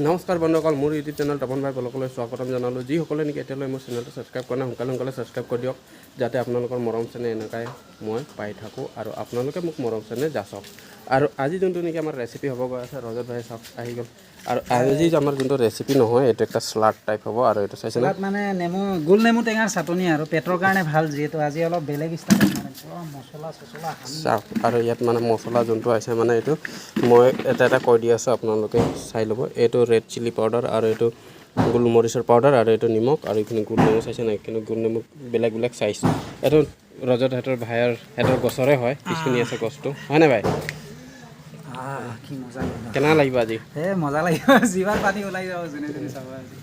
নমস্কাৰ বন্ধুসকল, মোৰ ইউটিউব চেনেল তপন ভাই ব্লগলৈ স্বাগতম জনালোঁ। যিসকলে নেকি এতিয়ালৈ মোৰ চেনেলটো ছাবস্ক্ৰাইব কৰা নাই সোনকালে ছাবস্ক্ৰাইব কৰি দিয়ক, যাতে আপোনালোকৰ মৰম চেনেহ এনেকুৱাই মই পাই থাকোঁ আৰু আপোনালোকে মোক মৰম চেনেহ যাচক। আৰু আজি যোনটো নেকি আমাৰ ৰেচিপি হ'ব গৈ আছে, ৰজত ভাই চাওক আহি গ'ল। আৰু আজি আমাৰ যোনটো ৰেচিপি নহয়, এইটো একটা স্লাড টাইপ হ'ব। আৰু এইটো চাইছে না, মানে গোল নেমু টেঙাৰ চাটনি আৰু পেটৰ কাৰণে ভাল, যিহেতু আজি অলপ বেলেগ ষ্টাইলত মছলা চছলা চাওক। আৰু ইয়াত মানে মছলা যোনটো আছে মানে এইটো মই এটা কৈ দি আছোঁ, আপোনালোকে চাই ল'ব। এইটো ৰেড চিলি পাউডাৰ আৰু এইটো গোলমৰিচৰ পাউডাৰ আৰু এইটো নিমখ আৰু এইখিনি গোল নেমু চাইছে নাই, কিন্তু গোল নেমু বেলেগ বেলেগ চাইজ। এইটো ৰজত সিহঁতৰ গছৰে হয়, পিছপিনি আছে গছটো, হয়নে ভাই? কি মজা কেনেকুৱা লাগিব আজি? মজা লাগিব, যিমান পানী ওলাই যাব যোনে যোনে চাব আজি।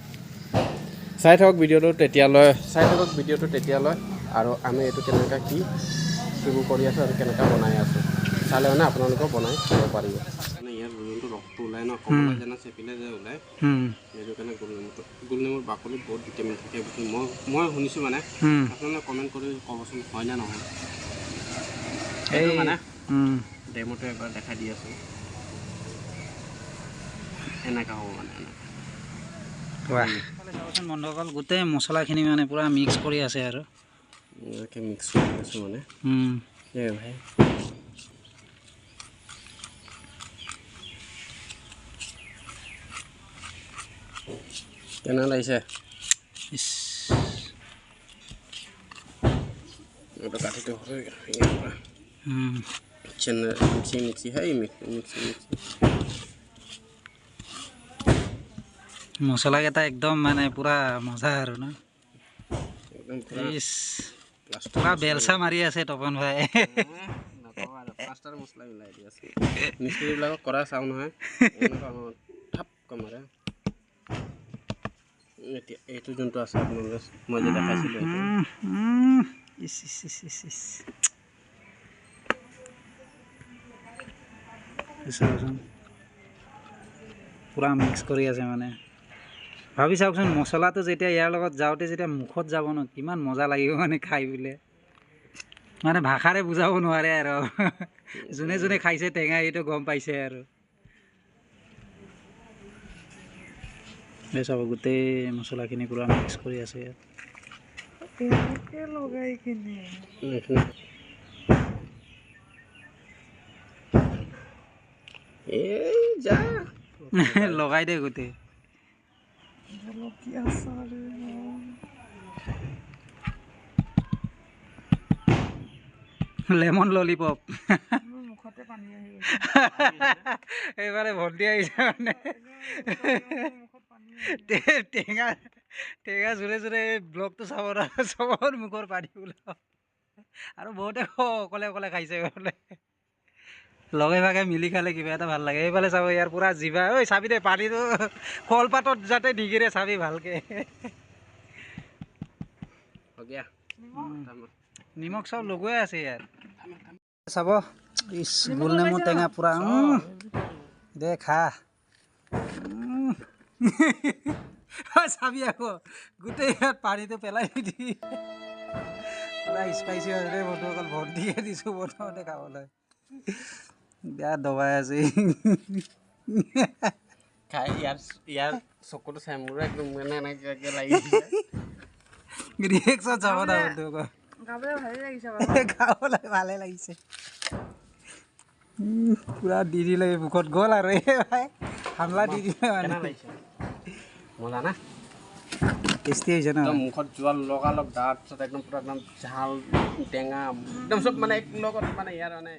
চাই থাকক ভিডিঅ'টো তেতিয়ালৈ। আৰু আমি এইটো কেনেকৈ কি কৰি আছোঁ আৰু কেনেকৈ বনাই আছোঁ চালে মানে আপোনালোকেও বনাই খাব পাৰিব। মানে ইয়াৰ যোনটো ৰসটো ওলাই ন, কমলা যেনে চেপিলে যে ওলায়, সেইটো কাৰণে গোল নেমুৰ বাকলিত বহুত ভিটামিন থাকে বুলি মই শুনিছোঁ। মানে আপোনালোকে কমেণ্ট কৰি ক'বচোন হয় নে নহয়। এই মানে ডেমোটো এবাৰ দেখাই দি আছোঁ, এনেকুৱা হ'ব মানে চাবচোন বন্ধুসকল, গোটেই মছলাখিনি মানে পূৰা মিক্স কৰি আছে আৰু এনেকৈ মিক্স কৰি আছোঁ মানে ভাই। কেনে লাগিছে? এটা কাঠিটো মিক্সি হয়, মিক্সি মছলাকেইটা একদম মানে পূৰা মজা আৰু ন, একদম পূৰা বেলচা মাৰি আছে তপন ভাই। প্লাষ্টাৰ মছলা মিলাই দি আছে, মিস্ত্ৰীবিলাকক কৰা চাওঁ নহয়, ঠাপকৈ মাৰে। এতিয়া এইটো যোনটো আছে আপোনালোকে মই যে দেখাইছিলোঁ, পূৰা মিক্স কৰি আছে। মানে ভাবি চাওকচোন, মছলাটো যেতিয়া ইয়াৰ লগত যাওঁতে যেতিয়া মুখত যাব ন, কিমান মজা লাগিব মানে খাই বোলে, মানে ভাষাৰে বুজাব নোৱাৰে আৰু। যোনে যোনে খাইছে টেঙা এইটো গম পাইছে আৰু। চাব গোটেই মছলাখিনি পূৰা মিক্স কৰি আছে ইয়াত লগাই কিনে। লগাই দে গোটেই লেমন ললিপপ। এইবাৰে ভৰ্তি আহিছে মানে টেঙা জোৰে জোৰে ব্লগটো চাব ন, চবৰ মুখৰ পানী ওলাব। আৰু বহুতে অকলে অকলে খাইছে বোলে, লগে ভাগে মিলি খালে কিবা এটা ভাল লাগে। এইফালে চাব, ইয়াৰ পূৰা জিভা। ঐ চাবি দে, পানীটো কলপাতত যাতে নিগিৰে চাবি ভালকে। নিমখ চব লগোৱাই আছে ইয়াত, চাব। গোল নেমু টেঙা পূৰা দে খা। চাবি আকৌ গোটেই ইয়াত পানীটো পেলাই দি পূৰা স্পাইচি হৈছে বন্ধুসকল। ভৰ্তিয়ে দিছোঁ প্ৰথমতে খাবলৈ, বেয়া দবাই আছে। খাই ইয়াৰ চকুটো চাই মোৰো একদম মানে এনেকৈ লাগিছে। ৰিয়েকশ্যন চাব না বন্ধুসকল, খাবলৈ ভালে লাগিছে। পূৰা দি দিলে মুখত, গ'ল আৰু এই ভাই হামলা দি দিলে মানে। মজা না, টেষ্টি হৈছে ন, মুখত যোৱাৰ লগালগ তাৰপিছত একদম পূৰা একদম ঝাল টেঙা একদম চব মানে এক লগত মানে ইয়াৰ মানে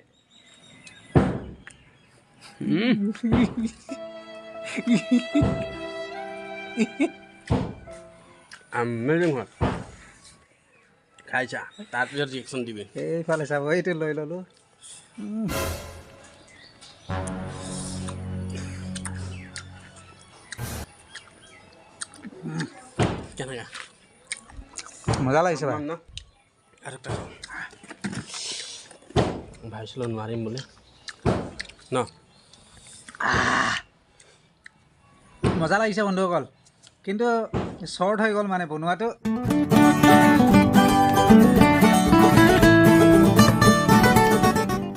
আমেজিং হয়। খাইছা, তাৰপিছত ৰিয়েকশ্যন দিবি। এইফালে চাব, এইটো লৈ ল'লোঁ। কেনেকা মজা লাগিছে ভাই। আৰু এটা ভাবিছিলোঁ নোৱাৰিম বুলি ন, মজা লাগিছে বন্ধুসকল, কিন্তু শ্বৰ্ট হৈ গ'ল মানে বনোৱাটো।